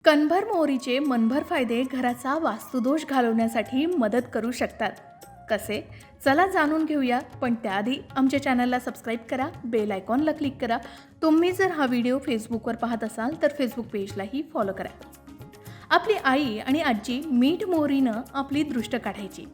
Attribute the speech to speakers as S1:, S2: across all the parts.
S1: कणभर मोहरीचे मनभर फायदे घराचा वास्तुदोष घालवण्यासाठी मदत करू शकतात. कसे? चला जाणून घेऊया. पण त्याआधी आमच्या चॅनलला सबस्क्राईब करा, बेल आयकॉनला क्लिक करा. तुम्ही जर हा व्हिडिओ फेसबुकवर पाहत असाल तर फेसबुक पेजलाही फॉलो करा. आपली आई आणि आजी मीठ मोहरीनं आपली दृष्ट काढायची.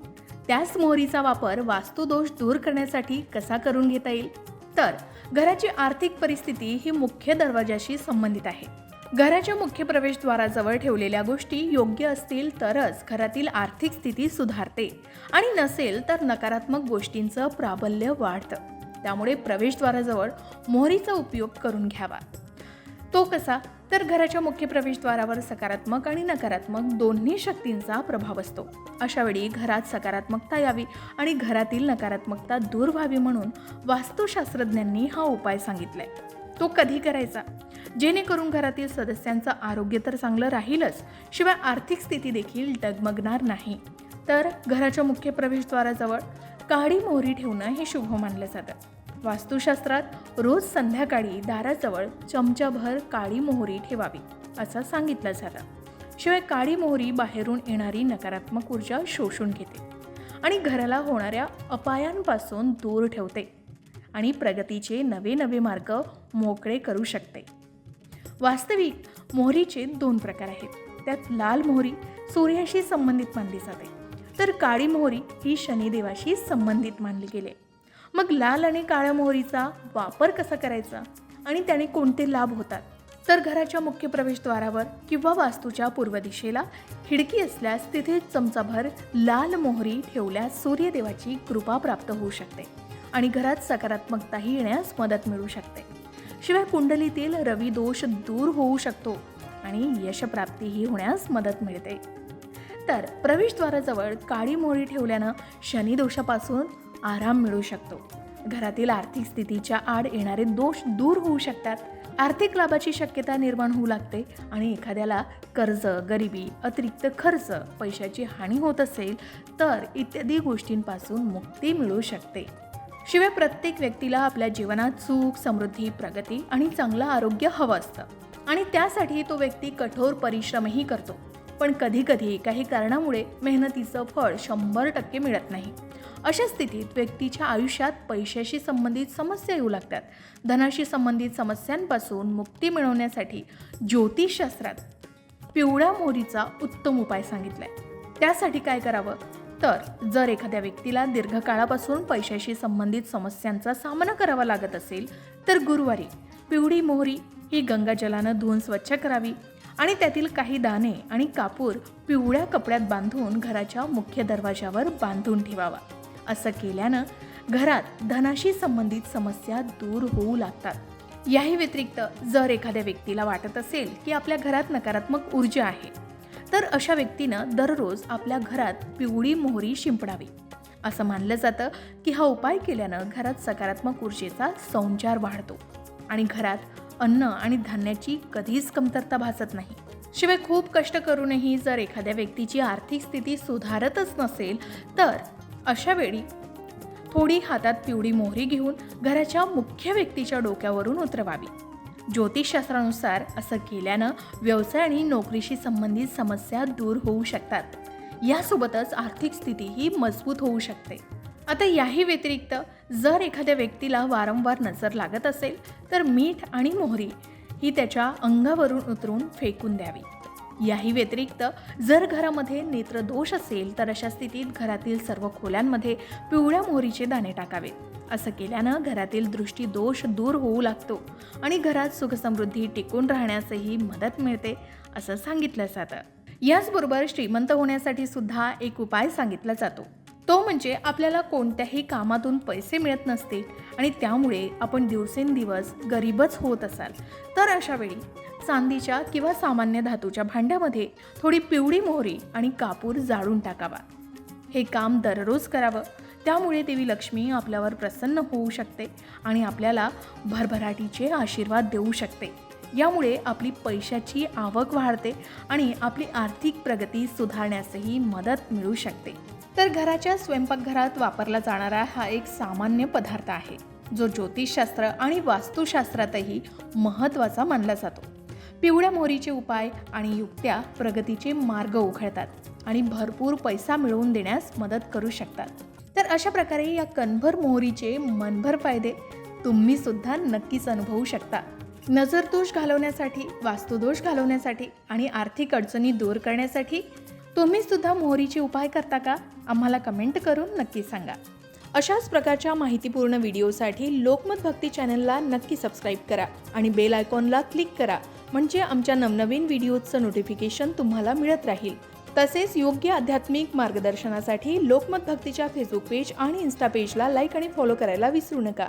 S1: त्याच मोहरीचा वापर वास्तुदोष दूर करण्यासाठी कसा करून घेता येईल? तर घराची आर्थिक परिस्थिती ही मुख्य दरवाजाशी संबंधित आहे. घराच्या मुख्य प्रवेशद्वाराजवळ ठेवलेल्या गोष्टी योग्य असतील तरच घरातील आर्थिक स्थिती सुधारते आणि नसेल तर नकारात्मक गोष्टींचं प्राबल्य वाढतं. त्यामुळे प्रवेशद्वाराजवळ मोहरीचा उपयोग करून घ्यावा. तो कसा? तर घराच्या मुख्य प्रवेशद्वारावर सकारात्मक आणि नकारात्मक दोन्ही शक्तींचा प्रभाव असतो. अशा वेळी घरात सकारात्मकता यावी आणि घरातील नकारात्मकता दूर व्हावी म्हणून वास्तुशास्त्रज्ञांनी हा उपाय सांगितलाय. तो कधी करायचा? जेणेकरून घरातील सदस्यांचं आरोग्य तर चांगलं राहीलच, शिवाय आर्थिक स्थिती देखील डगमगणार नाही. तर घराच्या मुख्य प्रवेशद्वाराजवळ काळी मोहरी ठेवणं हे शुभ मानलं जातं. वास्तुशास्त्रात रोज संध्याकाळी दाराजवळ चमचाभर काळी मोहरी ठेवावी असं सांगितलं जातं. शिवाय काळी मोहरी बाहेरून येणारी नकारात्मक ऊर्जा शोषून घेते आणि घराला होणाऱ्या अपायांपासून दूर ठेवते आणि प्रगतीचे नवे नवे मार्ग मोकळे करू शकते. वास्तविक मोहरीचे 2 प्रकार आहेत. त्यात लाल मोहरी सूर्याशी संबंधित मानली जाते, तर काळी मोहरी ही शनिदेवाशी संबंधित मानली गेली. मग लाल आणि काळ्या मोहरीचा वापर कसा करायचा आणि त्याने कोणते लाभ होतात? तर घराच्या मुख्य प्रवेशद्वारावर किंवा वास्तूच्या पूर्व दिशेला खिडकी असल्यास तिथे चमचाभर लाल मोहरी ठेवल्यास सूर्यदेवाची कृपा प्राप्त होऊ शकते आणि घरात सकारात्मकताही येण्यास मदत मिळू शकते. शिवाय कुंडलीतील रवी दोष दूर होऊ शकतो आणि यशप्राप्तीही होण्यास मदत मिळते. तर प्रवेशद्वाराजवळ काळी मोहरी ठेवल्यानं शनी दोषापासून आराम मिळू शकतो. घरातील आर्थिक स्थितीच्या आड येणारे दोष दूर होऊ शकतात. आर्थिक लाभाची शक्यता निर्माण होऊ लागते आणि एखाद्याला कर्ज, गरिबी, अतिरिक्त खर्च, पैशाची हानी होत असेल तर इत्यादी गोष्टींपासून मुक्ती मिळू शकते. शिवाय प्रत्येक व्यक्तीला आपल्या जीवनात सुख, समृद्धी, प्रगती आणि चांगलं आरोग्य हवं असतं आणि त्यासाठी तो व्यक्ती कठोर परिश्रमही करतो. पण कधीकधी काही कारणामुळे मेहनतीचं फळ 100% मिळत नाही. अशा स्थितीत व्यक्तीच्या आयुष्यात पैशाशी संबंधित समस्या येऊ लागतात. धनाशी संबंधित समस्यांपासून मुक्ती मिळवण्यासाठी ज्योतिषशास्त्रात पिवळ्या मोहरीचा उत्तम उपाय सांगितलाय. त्यासाठी काय करावं? तर जर एखाद्या व्यक्तीला दीर्घकाळापासून पैशाशी संबंधित समस्यांचा सामना करावा लागत असेल तर गुरुवारी पिवळी मोहरी ही गंगाजलानं धुवून स्वच्छ करावी आणि त्यातील काही दाणे आणि कापूर पिवळ्या कपड्यात बांधून घराच्या मुख्य दरवाजावर बांधून ठेवावा. असं केल्यानं घरात धनाशी संबंधित समस्या दूर होऊ लागतात. याही व्यतिरिक्त जर एखाद्या व्यक्तीला वाटत असेल की आपल्या घरात नकारात्मक ऊर्जा आहे तर अशा व्यक्तीनं दररोज आपल्या घरात पिवळी मोहरी शिंपडावी. असं मानलं जातं की हा उपाय केल्यानं घरात सकारात्मक ऊर्जेचा संचार वाढतो आणि घरात अन्न आणि धान्याची कधीच कमतरता भासत नाही. शिवाय खूप कष्ट करूनही जर एखाद्या व्यक्तीची आर्थिक स्थिती सुधारतच नसेल तर अशा वेळी थोडी हातात पिवळी मोहरी घेऊन घराच्या मुख्य व्यक्तीच्या डोक्यावरून उतरवावी. ज्योतिषशास्त्रानुसार असं केल्यानं व्यवसाय आणि नोकरीशी संबंधित समस्या दूर होऊ शकतात. यासोबतच आर्थिक स्थितीही मजबूत होऊ शकते. आता याही व्यतिरिक्त जर एखाद्या व्यक्तीला वारंवार नजर लागत असेल तर मीठ आणि मोहरी ही त्याच्या अंगावरून उतरून फेकून द्यावी. याही व्यतिरिक्त जर घरामध्ये नेत्रदोष असेल तर अशा स्थितीत घरातील सर्व खोल्यांमध्ये पिवळ्या मोहरीचे दाणे टाकावेत. असं केल्यानं घरातील दृष्टी दोष दूर होऊ लागतो आणि घरात सुखसमृद्धी टिकून राहण्यासही मदत मिळते असं सांगितलं जातं. याचबरोबर श्रीमंत होण्यासाठी सुद्धा एक उपाय सांगितला जातो. तो म्हणजे आपल्याला कोणत्याही कामातून पैसे मिळत नसतील आणि त्यामुळे आपण दिवसेंदिवस गरीबच होत असाल तर अशा वेळी चांदीच्या किंवा सामान्य धातूच्या भांड्यामध्ये थोडी पिवळी मोहरी आणि कापूर जाळून टाकावा. हे काम दररोज करावं. त्यामुळे देवी लक्ष्मी आपल्यावर प्रसन्न होऊ शकते आणि आपल्याला भरभराटीचे आशीर्वाद देऊ शकते. यामुळे आपली पैशाची आवक वाढते आणि आपली आर्थिक प्रगती सुधारण्यासही मदत मिळू शकते. तर घराच्या स्वयंपाकघरात वापरला जाणारा हा एक सामान्य पदार्थ आहे जो ज्योतिषशास्त्र आणि वास्तुशास्त्रातही महत्त्वाचा मानला जातो. पिवळ्या मोहरीचे उपाय आणि युक्त्या प्रगतीचे मार्ग उघडतात आणि भरपूर पैसा मिळवून देण्यास मदत करू शकतात. तर अशा प्रकारे या कणभर मोहरीचे मनभर फायदे तुम्ही सुद्धा नक्कीच अनुभवू शकता. नजरदोष घालवण्यासाठी, वास्तुदोष घालवण्यासाठी आणि आर्थिक अडचणी दूर करण्यासाठी तुम्ही सुद्धा मोहरीचे उपाय करता का? आम्हाला कमेंट करून नक्की सांगा. अशाच प्रकारच्या माहितीपूर्ण व्हिडिओसाठी लोकमत भक्ती चॅनलला नक्की सबस्क्राईब करा आणि बेल आयकॉनला क्लिक करा, म्हणजे आमच्या नवनवीन व्हिडिओचं नोटिफिकेशन तुम्हाला मिळत राहील. तसेच योग्य आध्यात्मिक मार्गदर्शनासाठी लोकमत भक्तीच्या फेसबुक पेज आणि इन्स्टा पेजला लाईक आणि फॉलो करायला विसरू नका.